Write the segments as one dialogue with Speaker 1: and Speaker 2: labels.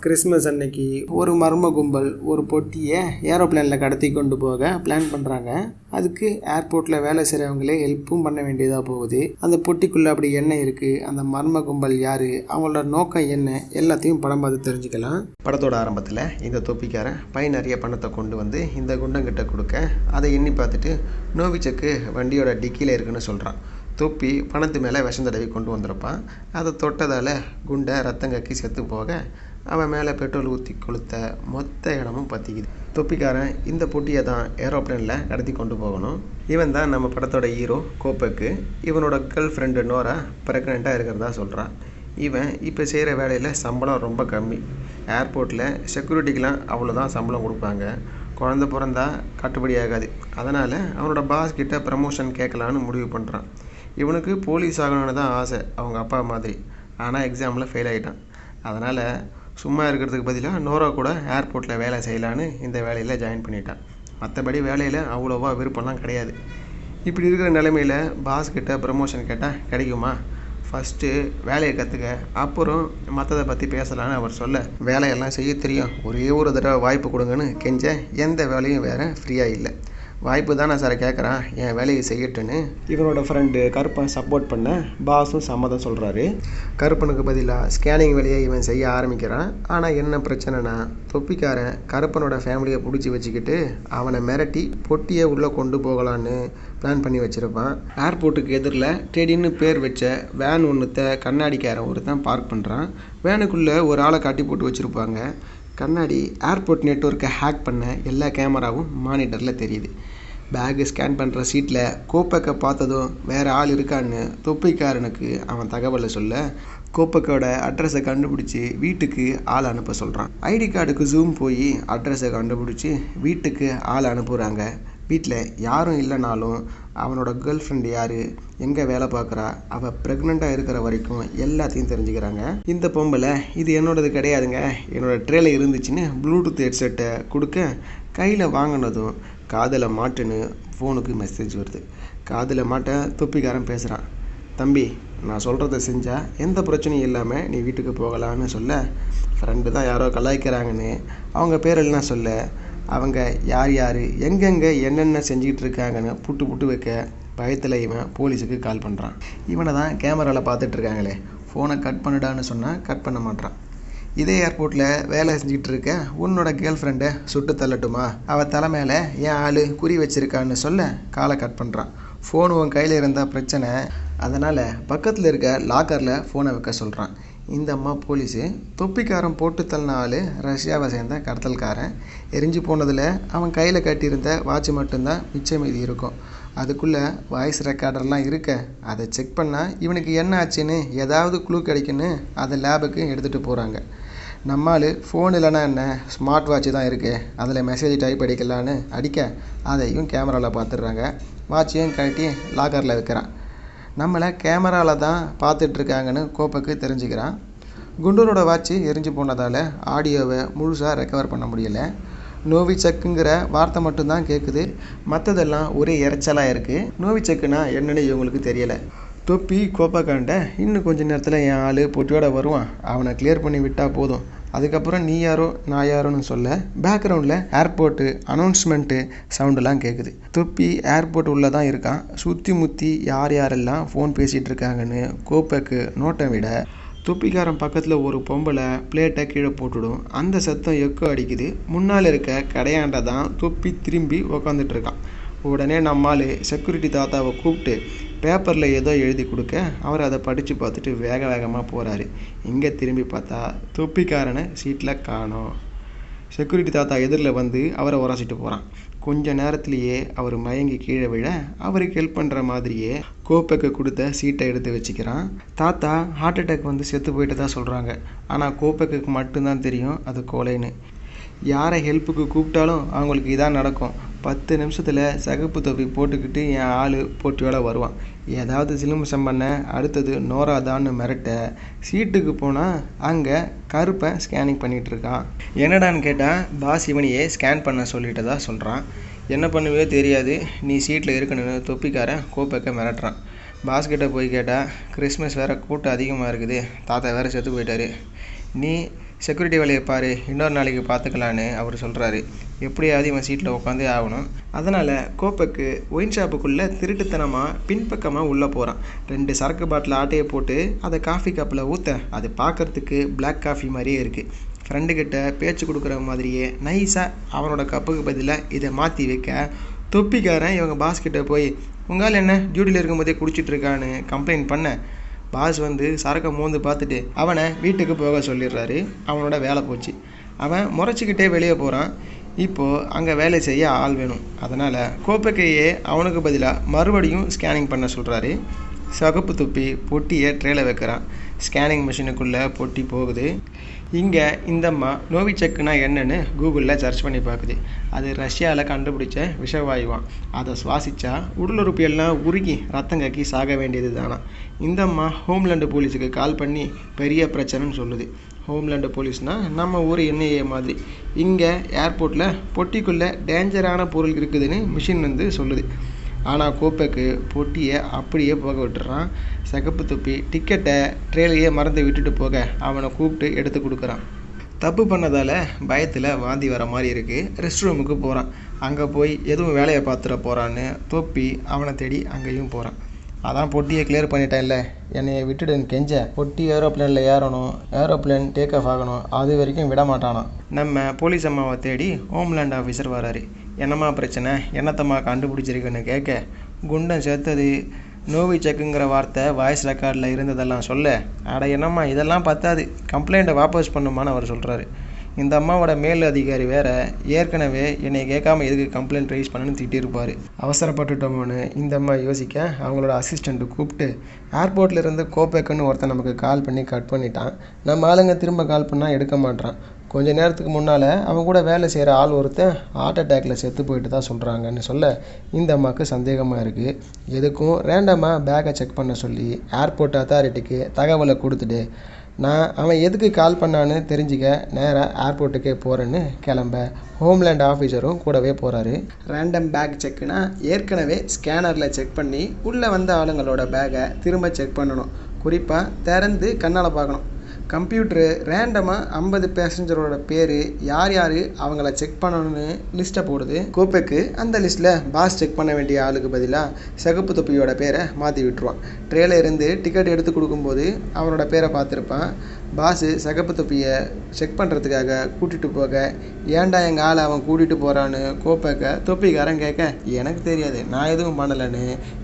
Speaker 1: Christmas அன்னைக்கு ஒரு மர்ம கும்பல் ஒரு பொட்டியை ஏரோப்ளேனில் கடத்தி கொண்டு போக பிளான் பண்ணுறாங்க. அதுக்கு ஏர்போர்ட்டில் வேலை செய்கிறவங்களே ஹெல்ப்பும் பண்ண வேண்டியதாக போகுது. அந்த பொட்டிக்குள்ளே அப்படி என்ன இருக்குது, அந்த மர்ம கும்பல் யார், அவங்களோட நோக்கம் என்ன, எல்லாத்தையும் படம் பார்த்து தெரிஞ்சுக்கலாம். படத்தோட ஆரம்பத்தில் இந்த தொப்பிக்காரன் நிறைய பணத்தை கொண்டு வந்து இந்த குண்டங்கிட்ட கொடுக்க அதை எண்ணி பார்த்துட்டு நோவிச்சக்கு வண்டியோட டிக்கியில் இருக்குன்னு சொல்கிறான். தொப்பி பணத்து மேலே விஷம் தடவி கொண்டு வந்திருப்பான். அதை தொட்டதால் குண்டை ரத்தம் கக்கி செத்து போக அவன் மேலே பெட்ரோல் ஊற்றி கொளுத்த மொத்த இடமும் பற்றிக்குது. தொப்பிக்காரன் இந்த பொட்டியை தான் ஏரோப்ளேனில் கடத்தி கொண்டு போகணும். இவன் தான் நம்ம படத்தோட ஹீரோ கோப்பக்கு. இவனோட கேர்ள் ஃப்ரெண்டு நோரா ப்ரெக்னெண்ட்டாக இருக்கிறதா சொல்கிறான். இவன் இப்போ செய்கிற வேலையில் சம்பளம் ரொம்ப கம்மி. ஏர்போர்ட்டில் செக்யூரிட்டிக்கெலாம் அவ்வளோதான் சம்பளம் கொடுப்பாங்க. குழந்த பிறந்தா கட்டுப்படி ஆகாது. அதனால் அவனோட பாஸ் கிட்ட ப்ரமோஷன் கேட்கலான்னு முடிவு பண்ணுறான். இவனுக்கு போலீஸ் ஆகணும்னு தான் ஆசை, அவங்க அப்பா மாதிரி. ஆனால் எக்ஸாமில் ஃபெயில் ஆகிட்டான். அதனால் சும்மா இருக்கிறதுக்கு பதிலாக நோரா கூட ஏர்போர்ட்டில் வேலை செய்யலான்னு இந்த வேலையில் ஜாயின் பண்ணிட்டான். மற்றபடி வேலையில் அவ்வளோவா விருப்பம்லாம் கிடையாது. இப்படி இருக்கிற நிலைமையில் பாஸ்கிட்ட ப்ரமோஷன் கேட்டால் கிடைக்குமா? ஃபஸ்ட்டு வேலையை கற்றுக்க, அப்புறம் மற்றதை பற்றி பேசலான்னு அவர் சொல்ல, வேலையெல்லாம் செய்ய தெரியும், ஒரே ஒரு தடவை வாய்ப்பு கொடுங்கன்னு கெஞ்ச எந்த வேலையும் வேறு ஃப்ரீயாக இல்லை. வாய்ப்பு தானே சார் கேட்குறான், என் வேலையை செய்யட்டுன்னு இவனோட ஃப்ரெண்டு கருப்பன் சப்போர்ட் பண்ண பாஸும் சம்மதம் சொல்கிறாரு. கருப்பனுக்கு பதிலாக ஸ்கேனிங் வேலையை இவன் செய்ய ஆரம்பிக்கிறான். ஆனால் என்ன பிரச்சனைனா, தொப்பிக்காரன் கருப்பனோட ஃபேமிலியை பிடிச்சி வச்சுக்கிட்டு அவனை மிரட்டி பொட்டியை உள்ளே கொண்டு போகலான்னு பிளான் பண்ணி வச்சுருப்பான். ஏர்போர்ட்டுக்கு எதிரில் டெடின்னு பேர் வச்ச வேன் ஒன்றுத்த கண்ணாடிக்காரன் ஒருத்தன் பார்க் பண்ணுறான். வேனுக்குள்ளே ஒரு ஆளை காட்டி போட்டு வச்சுருப்பாங்க. கண்ணாடி ஏர்போர்ட் நெட்வொர்க்கை ஹேக் பண்ண எல்லா கேமராவும் மானிட்டரில் தெரியுது. பேகு ஸ்கேன் பண்ணுற சீட்டில் கோப்பக்கை பார்த்ததும் வேறு ஆள் இருக்கான்னு தொப்பிக்காரனுக்கு அவன் தகவலை சொல்ல, கோப்பக்கோட அட்ரஸை கண்டுபிடிச்சி வீட்டுக்கு ஆள் அனுப்ப சொல்கிறான். ஐடி கார்டுக்கு ஜூம் போய் அட்ரஸை கண்டுபிடிச்சி வீட்டுக்கு ஆள் அனுப்புகிறாங்க. வீட்டில் யாரும் இல்லைனாலும் அவனோட கேர்ள் ஃப்ரெண்டு யார், எங்கே வேலை பார்க்குறா, அவள் ப்ரெக்னெண்ட்டாக இருக்கிற வரைக்கும் எல்லாத்தையும் தெரிஞ்சுக்கிறாங்க. இந்த பொம்பளை இது என்னோடது கிடையாதுங்க, என்னோடய ட்ரேல இருந்துச்சுன்னு ப்ளூடூத் ஹெட்செட்டை கொடுக்க கையில் வாங்கினதும் காதில் மாட்டுன்னு ஃபோனுக்கு மெசேஜ் வருது. காதில் மாட்ட தொப்பிக்காரன் பேசுகிறான். தம்பி, நான் சொல்கிறத செஞ்சால் எந்த பிரச்சனையும் இல்லாமல் நீ வீட்டுக்கு போகலான்னு சொல்ல, ஃப்ரெண்டு தான் யாரோ கலாய்க்கிறாங்கன்னு அவங்க பேரெல்லாம் சொல்ல, அவங்க யார் யார் எங்கெங்கே என்னென்ன செஞ்சுக்கிட்டு இருக்காங்கன்னு புட்டு வைக்க பயத்தில் இவன் போலீஸுக்கு கால் பண்ணுறான். இவனை தான் கேமராவில் பார்த்துட்ருக்காங்களே, ஃபோனை கட் பண்ணிடான்னு சொன்னால் கட் பண்ண மாட்டான். இதே ஏர்போர்ட்டில் வேலை செஞ்சுக்கிட்டு இருக்க உன்னோட கேர்ள் ஃப்ரெண்டை சுட்டு தள்ளட்டுமா, அவள் தலை மேலே என் ஆள் குறி வச்சிருக்கான்னு சொல்ல காலை கட் பண்ணுறான். ஃபோன் உன் கையில் இருந்தால் பிரச்சனை, அதனால் பக்கத்தில் இருக்க லாக்கரில் ஃபோனை வைக்க சொல்கிறான். இந்த அம்மா போலீஸு. தொப்பிக்காரன் போட்டு தள்ளின ஆள் ரஷ்யாவை சேர்ந்த கடத்தல்காரன். எரிஞ்சு போனதில் அவன் கையில் கட்டியிருந்த வாட்ச் மட்டும்தான் மிச்சம் மீதி இருக்கும். அதுக்குள்ளே வாய்ஸ் ரெக்கார்டர்லாம் இருக்க, அதை செக் பண்ணால் இவனுக்கு என்ன ஆச்சுன்னு ஏதாவது க்ளூ கிடைக்குன்னு அதை லேபுக்கு எடுத்துகிட்டு போகிறாங்க. நம்மால் ஃபோன் இல்லைன்னா என்ன, ஸ்மார்ட் வாட்ச் தான் இருக்குது, அதில் மெசேஜ் டைப் அடிக்கலான்னு அடிக்க அதையும் கேமராவில் பார்த்துடுறாங்க. வாட்சையும் கட்டி லாக்கரில் வைக்கிறான். நம்மளை கேமராவில் தான் பார்த்துட்ருக்காங்கன்னு கோப்பக்கு தெரிஞ்சுக்கிறான். குண்டூரோட வாட்சி எரிஞ்சு போனதால் ஆடியோவை முழுசாக ரெக்கவர் பண்ண முடியலை. நோவிச்சக்குங்கிற வார்த்தை மட்டும்தான் கேட்குது, மற்றதெல்லாம் ஒரே இறைச்சலாக இருக்குது. நோவிச்சக்குனா என்னன்னு இவங்களுக்கு தெரியலை. தொப்பி கோப்பக்காண்ட இன்னும் கொஞ்சம் நேரத்தில் என் ஆள் பொட்டியோட வருவான், அவனை கிளியர் பண்ணி விட்டால் போதும், அதுக்கப்புறம் நீ யாரோ நான் யாரோன்னு சொல்ல பேக்ரவுண்டில் ஏர்போர்ட்டு அனௌன்ஸ்மெண்ட்டு சவுண்டெல்லாம் கேட்குது. தொப்பி ஏர்போர்ட் உள்ளே தான் இருக்கான். சுற்றி முற்றி யார் யாரெல்லாம் ஃபோன் பேசிகிட்டு இருக்காங்கன்னு கோப்பக்கு நோட்டம் விட, தொப்பிக்காரன் பக்கத்தில் ஒரு பொம்பளை பிளேட்டை கீழே போட்டுடும். அந்த சத்தம் எக்கோ அடிக்குது. முன்னால் இருக்க கடையாண்ட தான் தொப்பி திரும்பி உக்காந்துட்ருக்கான். உடனே நம்மால் செக்யூரிட்டி தாத்தாவை கூப்பிட்டு பேப்பரில் ஏதோ எழுதி கொடுக்க அவர் அதை படித்து பார்த்துட்டு வேகமாக போகிறாரு. இங்கே திரும்பி பார்த்தா தொப்பிக்காரனை சீட்டில் காணோம். செக்யூரிட்டி தாத்தா எதிரில் வந்து அவரை உரசிட்டு போகிறான். கொஞ்ச நேரத்திலேயே அவர் மயங்கி கீழே விழ அவருக்கு ஹெல்ப் பண்ணுற மாதிரியே கோப்பக்கு கொடுத்த சீட்டை எடுத்து வச்சுக்கிறான். தாத்தா ஹார்ட் அட்டாக் வந்து செத்து போயிட்டு தான் சொல்கிறாங்க. ஆனால் கோப்பக்கு மட்டும்தான் தெரியும் அது கொலைன்னு. யாரை ஹெல்ப்புக்கு கூப்பிட்டாலும் அவங்களுக்கு இதான் நடக்கும். 10 நிமிஷத்தில் சகப்பு தொப்பி போட்டுக்கிட்டு என் ஆள் போட்டியோட வருவான். ஏதாவது சிலுமிசம் பண்ண அடுத்தது நோராதான்னு மிரட்ட சீட்டுக்கு போனால் அங்கே கருப்பை ஸ்கேனிங் பண்ணிகிட்டு இருக்கான். என்னடான்னு கேட்டால் பாஸ் இவனையே ஸ்கேன் பண்ண சொல்லிட்டதா சொல்கிறான். என்ன பண்ணுவே தெரியாது, நீ சீட்டில் இருக்கணுன்னு தொப்பிக்காரன் கோப்பக்க மிரட்டுறான். பாஸ்கிட்ட போய் கேட்டால் கிறிஸ்மஸ் வேறு கூட்டம் அதிகமாக இருக்குது, தாத்தா வேறு செத்து போயிட்டாரு, நீ செக்யூரிட்டி வேலையை பாரு, இன்னொரு நாளைக்கு பார்த்துக்கலான்னு அவர் சொல்கிறாரு. எப்படியாவது இவன் சீட்டில் உட்காந்தே ஆகணும். அதனால் கோப்பக்கு ஒயின் ஷாப்புக்குள்ளே திருட்டுத்தனமாக பின்பக்கமாக உள்ளே போகிறான். 2 சரக்கு பாட்டில் ஆட்டையை போட்டு அதை காஃபி கப்பில் ஊற்ற அது பார்க்குறதுக்கு பிளாக் காஃபி மாதிரியே இருக்குது. ஃப்ரெண்டுக்கிட்ட பேச்சு கொடுக்குற மாதிரியே நைஸாக அவனோட கப்புக்கு பதிலாக இதை மாற்றி வைக்க தொப்பிக்காரன் இவங்க பாஸ்கிட்ட போய் உங்களால் என்ன டியூட்டியில் இருக்கும்போதே குடிச்சிட்டு இருக்கான்னு கம்ப்ளைண்ட் பண்ண பாஸ் வந்து சரக்கை மோந்து பார்த்துட்டு அவனை வீட்டுக்கு போக சொல்லிடுறாரு. அவனோட வேலை போச்சு. அவன் முறைச்சிக்கிட்டே வெளியே போகிறான். இப்போது அங்கே வேலை செய்ய ஆள் வேணும். அதனால் கோப்பக்கையே அவனுக்கு பதிலாக மறுபடியும் ஸ்கேனிங் பண்ண சொல்கிறாரு. சகப்பு தொப்பி பொட்டியை ட்ரேல வைக்கிறான். ஸ்கேனிங் மிஷினுக்குள்ளே பொட்டி போகுது. இங்கே இந்தம்மா நோவிச்செக்குனா என்னன்னு கூகுளில் சர்ச் பண்ணி பார்க்குது. அது ரஷ்யாவில் கண்டுபிடிச்ச விஷவாயுவான். அதை சுவாசித்தா உடலுறுப்பு எல்லாம் உருகி ரத்தம் கக்கி சாக வேண்டியது தானா. இந்தம்மா ஹோம்லேண்டு போலீஸுக்கு கால் பண்ணி பெரிய பிரச்சனைன்னு சொல்லுது. ஹோம்லேண்டு போலீஸ்னால் நம்ம ஊர் என்ஐஏ மாதிரி. இங்கே ஏர்போர்ட்டில் பொட்டிக்குள்ளே டேஞ்சரான பொருள் இருக்குதுன்னு மிஷின் வந்து சொல்லுது. ஆனால் கோப்பைக்கு பொட்டியை அப்படியே போக விட்டுறான். சகப்பு தொப்பி டிக்கெட்டை ட்ரெயிலையே மறந்து விட்டுட்டு போக அவனை கூப்பிட்டு எடுத்து கொடுக்குறான். தப்பு பண்ணதால் பயத்தில் வாந்தி வர மாதிரி இருக்குது. ரெஸ்ட் ரூமுக்கு போகிறான். அங்கே போய் எதுவும் வேலையை பார்த்துட போகிறான்னு தொப்பி அவனை தேடி அங்கேயும் போகிறான். அதான் பொட்டியை கிளியர் பண்ணிட்டேன்ல, என்னையை விட்டுடுன்னு கெஞ்ச பொட்டி ஏரோப்ளேனில் ஏறணும், ஏரோப்ளேன் டேக் ஆஃப் ஆகணும், அது வரைக்கும் விட மாட்டானான். நம்ம போலீஸ் அம்மாவை தேடி ஹோம்லேண்ட் ஆஃபீஸர் வராரு. என்னம்மா பிரச்சனை, என்னத்தம்மா கண்டுபிடிச்சிருக்குன்னு கேட்க குண்டன் சேர்த்தது நோவிச்செக்குங்கிற வார்த்தை வாய்ஸ் ரெக்கார்டில் இருந்ததெல்லாம் சொல்ல, அட என்னம்மா இதெல்லாம் பத்தாது, கம்ப்ளைண்ட்டை வாபஸ் பண்ணுமான்னு அவர் சொல்கிறாரு. இந்த அம்மாவோட மேல் அதிகாரி வேற ஏற்கனவே என்னை கேட்காம எதுக்கு கம்ப்ளைண்ட் ரைஸ் பண்ணுன்னு திட்டிருப்பார். அவசரப்பட்டுட்டோமோன்னு இந்த அம்மா யோசிக்க அவங்களோட அசிஸ்டண்ட்டு கூப்பிட்டு ஏர்போர்ட்டில் இருந்து கோப்பேக்குன்னு ஒருத்தன் நமக்கு கால் பண்ணி கட் பண்ணிட்டான். நம்ம ஆளுங்க திரும்ப கால் பண்ணால் எடுக்க மாட்டான். கொஞ்ச நேரத்துக்கு முன்னால் அவன் கூட வேலை செய்கிற ஆள் ஒருத்தன் ஹார்ட் அட்டாக்ல செத்து போயிட்டு தான் சொல்கிறாங்கன்னு சொல்ல இந்த அம்மாவுக்கு சந்தேகமாக இருக்குது. எதுக்கும் ரேண்டமாக பேக்கை செக் பண்ண சொல்லி ஏர்போர்ட் அத்தாரிட்டிக்கு தகவலை கொடுத்துட்டு நான் அவன் எதுக்கு கால் பண்ணான்னு தெரிஞ்சுக்க நேராக ஏர்போர்ட்டுக்கே போகிறேன்னு கிளம்ப ஹோம்லேண்ட் ஆஃபீஸரும் கூடவே போகிறாரு. ரேண்டம் பேக் செக்குனா ஏற்கனவே ஸ்கேனரில் செக் பண்ணி உள்ளே வந்த ஆளுங்களோட பேக்கை திரும்ப செக் பண்ணணும். குறிப்பாக திறந்து கண்ணால் பார்க்கணும். கம்ப்யூட்ரு ரேண்டமாக 50 பேசஞ்சரோட பேர் யார் யார் அவங்கள செக் பண்ணணும்னு லிஸ்ட்டை போடுது. கோப்பைக்கு அந்த லிஸ்ட்டில் பாஸ் செக் பண்ண வேண்டிய ஆளுக்கு பதிலாக சகப்பு தொப்பியோட பேரை மாற்றி விட்டுருவான். ட்ரெயில இருந்து டிக்கெட் எடுத்து கொடுக்கும்போது அவனோட பேரை பார்த்துருப்பான். பாஸு சகப்பு தொப்பியை செக் பண்ணுறதுக்காக கூட்டிகிட்டு போக ஏன்டா எங்கள் ஆளை அவன் கூட்டிகிட்டு போகிறான்னு கோப்பைக்க தொப்பிக்காரன் கேட்க எனக்கு தெரியாது, நான் எதுவும் பண்ணலைன்னு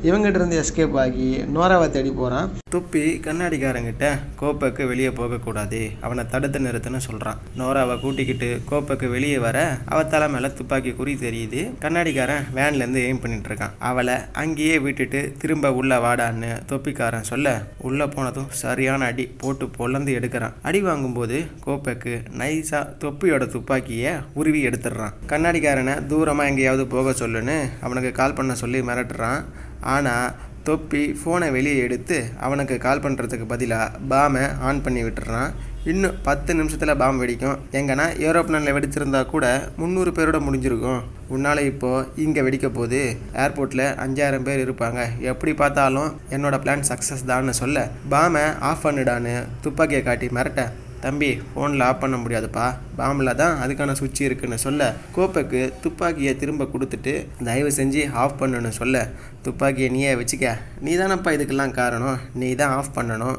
Speaker 1: இவங்ககிட்ட இருந்து எஸ்கேப் ஆகி நோராவை தேடி போகிறான். தொப்பி கண்ணாடிக்காரங்கிட்ட கோப்பைக்கு வெளியே போகக்கூடாது, அவனை தடுத்து நிறுத்துன்னு சொல்கிறான். நோராவை கூட்டிக்கிட்டு கோப்பைக்கு வெளியே வர அவள் தலை மேலே துப்பாக்கி குறி தெரியுது. கண்ணாடிக்காரன் வேன்லேருந்து எய்ம் பண்ணிட்டு இருக்கான். அவளை அங்கேயே விட்டுட்டு திரும்ப உள்ள வாடான்னு தொப்பிக்காரன் சொல்ல உள்ளே போனதும் சரியான அடி போட்டு பொழந்து எடுக்கிறான். அடி வாங்கும்போது கோப்பைக்கு நைஸா தொப்பியோட துப்பாக்கியை உருவி எடுத்துடுறான். கண்ணாடிக்காரனை தூரமாக எங்கேயாவது போக சொல்லுன்னு அவனுக்கு கால் பண்ண சொல்லி மிரட்டுறான். ஆனால் தொப்பி ஃபோனை வெளியே எடுத்து அவனுக்கு கால் பண்ணுறதுக்கு பதிலாக பாமை ஆன் பண்ணி விட்டுறான். இன்னும் 10 நிமிஷத்தில் பாம் வெடிக்கும். எங்கன்னா ஏரோப்ளேனில் வெடிச்சிருந்தா கூட 300 பேரோட முடிஞ்சிருக்கும். உன்னால் இப்போது இங்கே வெடிக்க போகுது. ஏர்போர்ட்டில் 5000 பேர் இருப்பாங்க. எப்படி பார்த்தாலும் என்னோடய பிளான் சக்ஸஸ் தான்னு சொல்ல பாமை ஆஃப் பண்ணிடான்னு துப்பாக்கியை காட்டி மிரட்ட தம்பி ஃபோனில் ஆஃப் பண்ண முடியாதுப்பா, பாம்பில் தான் அதுக்கான சுவிட்ச் இருக்குன்னு சொல்ல கோப்பைக்கு துப்பாக்கியை திரும்ப கொடுத்துட்டு தயவு செஞ்சு ஆஃப் பண்ணுன்னு சொல்ல துப்பாக்கியை நீயே வச்சுக்க, நீ தானப்பா இதுக்கெல்லாம் காரணம், நீ தான் ஆஃப் பண்ணணும்,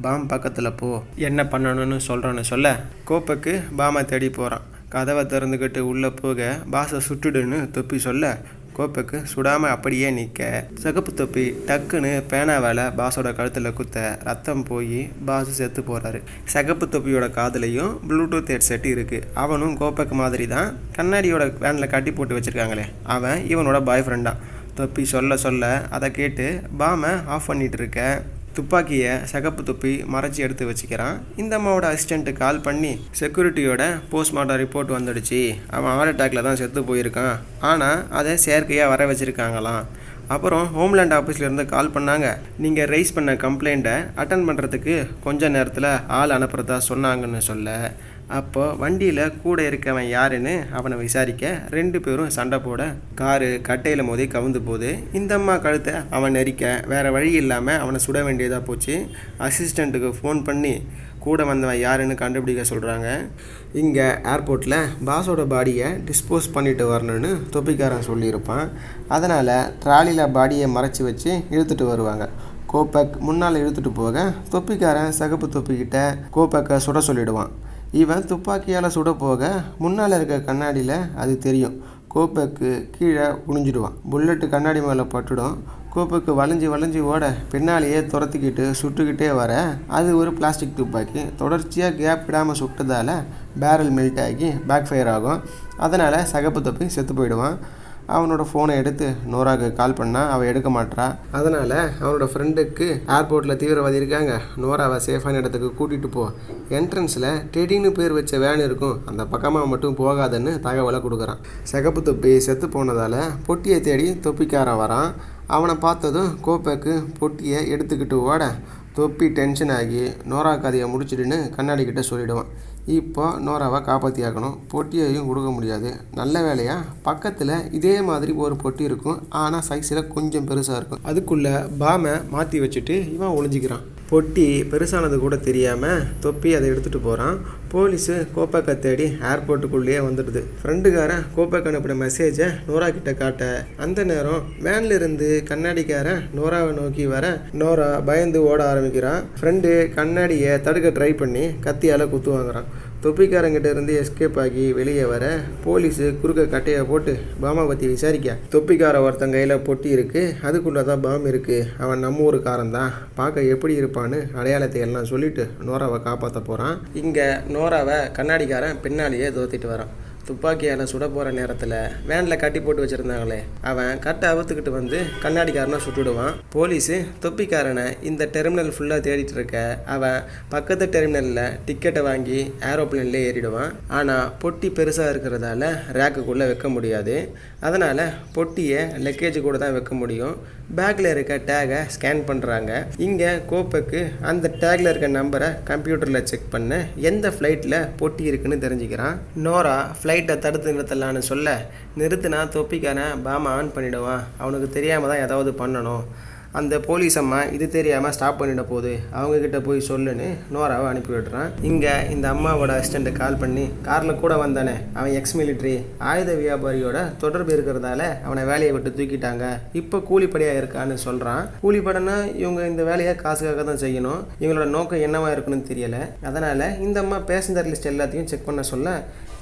Speaker 1: பாம் பக்கத்தில் போ, என்ன பண்ணணும்னு சொல்கிறோன்னு சொல்ல கோப்பைக்கு பாமை தேடி போகிறான். கதவை திறந்துக்கிட்டு உள்ளே போக பாஸை சுட்டுடுன்னு தொப்பி சொல்ல கோப்பைக்கு சுடாமல் அப்படியே நிற்க சகப்பு தொப்பி டக்குன்னு பேனாவால் பாஸோட கழுத்தில் குத்த ரத்தம் போய் பாஸு செத்து போகிறாரு. சகப்பு தொப்பியோட காதுலையும் ப்ளூடூத் ஹெட்செட் இருக்குது. அவனும் கோப்பைக்கு மாதிரி தான் கண்ணாடியோட வேனில் கட்டி போட்டு வச்சுருக்காங்களே, அவன் இவனோட பாய் ஃப்ரெண்டான். தொப்பி சொல்ல அதை கேட்டு பாமை ஆஃப் பண்ணிகிட்டு இருக்க துப்பாக்கியை சகப்பு தொப்பி மறைச்சி எடுத்து வச்சுக்கிறான். இந்த அம்மாவோட அசிஸ்டண்ட்டு கால் பண்ணி செக்யூரிட்டியோட போஸ்ட்மார்ட்டம் ரிப்போர்ட் வந்துடுச்சு, அவன் ஹார்ட் அட்டாக்ல தான் செத்து போயிருக்கான், ஆனால் அதை செயற்கையாக வர வச்சுருக்காங்களாம். அப்புறம் ஹோம்லேண்ட் ஆஃபீஸ்லேருந்து கால் பண்ணாங்க, நீங்கள் ரைஸ் பண்ண கம்ப்ளைண்ட்டை அட்டன் பண்ணுறதுக்கு கொஞ்ச நேரத்தில் ஆள் அனுப்புறதா சொன்னாங்கன்னு சொல்ல அப்போது வண்டியில் கூட இருக்கவன் யாருன்னு அவனை விசாரிக்க 2 பேரும் சண்டை போட காரு கட்டையில் மோதி கவுந்து போகுது. இந்த அம்மா கழுத்தை அவன் நெரிக்க வேறு வழி இல்லாமல் அவனை சுட வேண்டியதாக போச்சு. அசிஸ்டண்ட்டுக்கு ஃபோன் பண்ணி கூட வந்தவன் யாருன்னு கண்டுபிடிக்க சொல்கிறாங்க. இங்கே ஏர்போர்ட்டில் பாஸோட பாடியை டிஸ்போஸ் பண்ணிட்டு வரணும்னு தொப்பிக்காரன் சொல்லியிருப்பான். அதனால் ட்ராலியில் பாடியை மறைச்சி வச்சு இழுத்துட்டு வருவாங்க. கோபக் முன்னால் இழுத்துட்டு போக தொப்பிக்காரன் சிகப்பு தொப்பிக்கிட்ட கோபக்கை சுட சொல்லிடுவான். இவன் துப்பாக்கியால் சுட போக முன்னால் இருக்க கண்ணாடியில் அது தெரியும். கோபக்கு கீழே குனிஞ்சிடுவான். புல்லட்டு கண்ணாடி மேலே பட்டுடும். கோபக்கு வளைஞ்சி ஓட பின்னாலேயே துரத்திக்கிட்டு சுட்டுக்கிட்டே வர அது ஒரு பிளாஸ்டிக் துப்பாக்கி. தொடர்ச்சியாக கேப் விடாமல் சுட்டதால் பேரல் மெல்ட் ஆகி பேக் ஃபயர் ஆகும். அதனால் சிகப்பு தொப்பி செத்து போயிடுவான். அவனோட ஃபோனை எடுத்து நோராவுக்கு கால் பண்ணால் அவள் எடுக்க மாட்டா. அதனால் அவனோட ஃப்ரெண்டுக்கு ஏர்போர்ட்டில் தீவிரவாதி இருக்காங்க, நோராவை சேஃபான இடத்துக்கு கூட்டிகிட்டு போ, என்ட்ரன்ஸில் டெடின்னு பேர் வச்ச வேன் இருக்கும், அந்த பக்கமாக மட்டும் போகாதன்னு தகவலை கொடுக்குறான். சிகப்பு தொப்பி செத்து போனதால் பொட்டியை தேடி தொப்பிக்காரன் வரான். அவனை பார்த்ததும் கோபக்கு பொட்டியை எடுத்துக்கிட்டு ஓட தொப்பி டென்ஷன் ஆகி நோரா கதையை முடிச்சிடுன்னு கண்ணாடி கிட்ட சொல்லிவிடுவான். இப்போ நோராவை காப்பாற்றி ஆக்கணும். பொட்டியையும் கொடுக்க முடியாது. நல்ல வேலையாக பக்கத்தில் இதே மாதிரி ஒரு பொட்டி இருக்கும், ஆனால் சைஸில் கொஞ்சம் பெருசாக இருக்கும். அதுக்குள்ளே பாமை மாற்றி வச்சுட்டு இவன் ஒளிஞ்சிக்கிறான். பொட்டி பெருசானது கூட தெரியாமல் தொப்பி அதை எடுத்துகிட்டு போகிறான். போலீஸு கோபக்கை தேடி ஏர்போர்ட்டுக்குள்ளேயே வந்துடுது. ஃப்ரெண்டுக்காரன் கோபக் அனுப்பின மெசேஜை நோரா கிட்ட காட்ட அந்த நேரம் வேன்ல இருந்து கண்ணாடிக்காரன் நோராவை நோக்கி வர நோரா பயந்து ஓட ஆரம்பிக்கிறான். ஃப்ரெண்டு கண்ணாடியை தடுக்க ட்ரை பண்ணி கத்தியால் குத்து வாங்குறான். தொப்பிக்காரங்கிட்ட இருந்து எஸ்கேப் ஆகி வெளியே வர போலீஸு குறுக்க கட்டையை போட்டு பாமை பற்றி விசாரிக்க தொப்பிக்கார ஒருத்தன் கையில் பொட்டி இருக்குது, அதுக்குள்ளே தான் பாம் இருக்குது, அவன் நம்ம ஊருக்காரன் தான், பார்க்க எப்படி இருப்பான்னு அடையாளத்தை எல்லாம் சொல்லிட்டு நோராவை காப்பாற்ற போகிறான். இங்கே நோராவை கண்ணாடிக்காரன் பின்னாலேயே தோத்திட்டு வரான். துப்பாக்கியால் சுட போகிற நேரத்தில் வேனில் கட்டி போட்டு வச்சுருந்தாங்களே அவன் கட்டை அவுத்துக்கிட்டு வந்து கண்ணாடிக்காரனை சுட்டுடுவான். போலீஸு தொப்பிக்காரனை இந்த டெர்மினல் ஃபுல்லாக தேடிட்டு இருக்க அவன் பக்கத்து டெர்மினலில் டிக்கெட்டை வாங்கி ஏரோப்ளேன்லேயே ஏறிடுவான். ஆனால் பொட்டி பெருசாக இருக்கிறதால ரேக்குக்குள்ளே வைக்க முடியாது. அதனால் பொட்டியை லக்கேஜ் கூட தான் வைக்க முடியும். பேக்கில் இருக்க டேகை ஸ்கேன் பண்ணுறாங்க. இங்கே கோபக்கு அந்த டேகில் இருக்க நம்பரை கம்ப்யூட்டரில் செக் பண்ண எந்த ஃப்ளைட்டில் பொட்டி இருக்குன்னு தெரிஞ்சுக்கிறான். நோரா ஃப்ளைட்டை தடுத்து நிறுத்தலான்னு சொல்ல நிறுத்தினா தொப்பிக்காரன் பாமை ஆன் பண்ணிவிடுவான். அவனுக்கு தெரியாமல் தான் ஏதாவது பண்ணணும். அந்த போலீஸ் அம்மா இது தெரியாமல் ஸ்டாப் பண்ணிட போகுது, அவங்கக்கிட்ட போய் சொல்லுன்னு நோராவை அனுப்பி விடுறான். இங்கே இந்த அம்மாவோட அசிஸ்டண்ட்டு கால் பண்ணி காரில் கூட வந்தானே அவன் எக்ஸ் மிலிட்ரி ஆயுத வியாபாரியோட தொடர்பு இருக்கிறதால அவனை வேலையை விட்டு தூக்கிட்டாங்க, இப்போ கூலிப்படையாக இருக்கான்னு சொல்கிறான். கூலிப்படைனா இவங்க இந்த வேலையை காசுக்காக தான் செய்யணும், இவங்களோட நோக்கம் என்னவா இருக்குன்னு தெரியலை. அதனால் இந்த அம்மா பேசஞ்சர் லிஸ்ட் எல்லாத்தையும்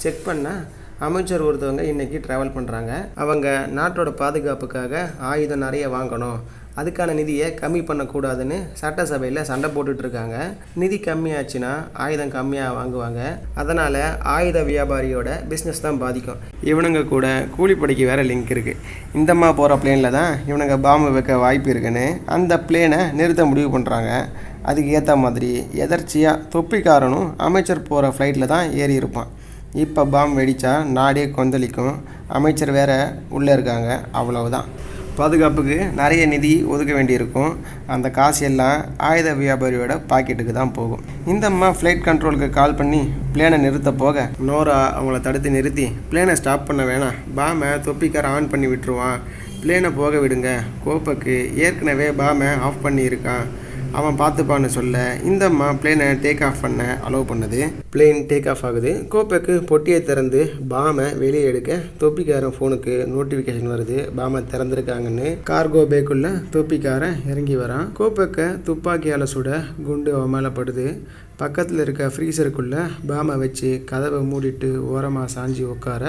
Speaker 1: செக் பண்ணால் அமைச்சர் ஒருத்தவங்க இன்றைக்கி ட்ராவல் பண்ணுறாங்க. அவங்க நாட்டோட பாதுகாப்புக்காக ஆயுதம் நிறைய வாங்கணும், அதுக்கான நிதியை கம்மி பண்ணக்கூடாதுன்னு சட்டசபையில் சண்டை போட்டுட்ருக்காங்க. நிதி கம்மியாச்சுன்னா ஆயுதம் கம்மியாக வாங்குவாங்க. அதனால் ஆயுத வியாபாரியோட பிஸ்னஸ் தான் பாதிக்கும். இவனுங்க கூட கூலிப்படைக்கு வேறு லிங்க் இருக்குது. இந்தம்மா போகிற பிளேனில் தான் இவனுங்க பாம்பு வைக்க வாய்ப்பு இருக்குன்னு அந்த பிளேனை நிறுத்த முடிவு பண்ணுறாங்க. அதுக்கு ஏற்ற மாதிரி எதர்ச்சியாக தொப்பிக்காரனும் அமைச்சர் போகிற ஃப்ளைட்டில் தான் ஏறி இருப்பான். இப்போ பாம்பு வெடித்தா நாடே கொந்தளிக்கும். அமைச்சர் வேறு உள்ளே இருக்காங்க. அவ்வளவுதான். பாதுகாப்புக்கு நிறைய நிதி ஒதுக்க வேண்டியிருக்கும். அந்த காசு எல்லாம் ஆயுத வியாபாரியோட பாக்கெட்டுக்கு தான் போகும். இந்த அம்மா ஃப்ளைட் கண்ட்ரோலுக்கு கால் பண்ணி பிளேனை நிறுத்த போக நோரா அவங்கள தடுத்து நிறுத்தி பிளேனை ஸ்டாப் பண்ண வேணாம், பாமை தொப்பிக்கார ஆன் பண்ணி விட்டுருவான், பிளேனை போக விடுங்க, கோபக்கு ஏற்கனவே பாமை ஆஃப் பண்ணியிருக்கான், அவன் பார்த்துப்பான்னு சொல்ல இந்த அம்மா பிளேனை டேக் ஆஃப் பண்ண அலோவ் பண்ணுது. பிளேன் டேக் ஆஃப் ஆகுது. கோபக்கு பொட்டியை திறந்து பாமை வெளியே எடுக்க தொப்பிக்காரன் ஃபோனுக்கு நோட்டிஃபிகேஷன் வருது, பாமை திறந்துருக்காங்கன்னு. கார்கோ பேக்குள்ள தொப்பிக்காரன் இறங்கி வரான். கோபக்கை துப்பாக்கியால் சுட குண்டு அவன் மேலே படுது. பக்கத்தில் இருக்க ஃப்ரீசருக்குள்ளே பாமை வச்சு கதவை மூடிட்டு ஓரமாக சாஞ்சி உட்கார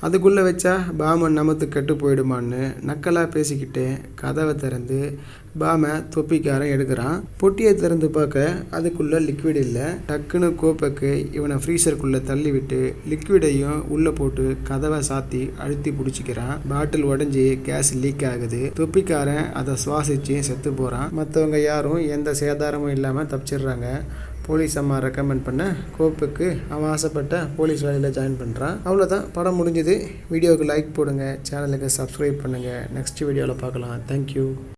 Speaker 1: அதுக்குள்ளே வச்சா பாமை நமத்து கெட்டு போயிடுமான்னு நக்கலாக பேசிக்கிட்டு கதவை திறந்து பாமை தொப்பிக்காரன் எடுக்கிறான். பொட்டியை திறந்து பார்க்க அதுக்குள்ளே லிக்விட் இல்லை. டக்குன்னு கோபக்கு இவனை ஃப்ரீசருக்குள்ளே தள்ளி விட்டு லிக்விடையும் உள்ளே போட்டு கதவை சாத்தி அழுத்தி பிடிச்சிக்கிறான். பாட்டில் உடஞ்சி கேஸ் லீக் ஆகுது. தொப்பிக்காரன் அதை சுவாசித்து செத்து போகிறான். மற்றவங்க யாரும் எந்த சேதாரமும் இல்லாமல் தப்பிச்சிடுறாங்க. போலீஸ் அம்மா ரெக்கமெண்ட் பண்ண கோப்புக்கு அவன் ஆசைப்பட்ட போலீஸ் வேலையில் ஜாயின் பண்ணுறான். அவ்வளோதான், படம் முடிஞ்சுது. வீடியோவுக்கு லைக் போடுங்க, சேனலுக்கு சப்ஸ்கிரைப் பண்ணுங்கள். நெக்ஸ்ட் வீடியோவில் பார்க்கலாம். தேங்க்யூ.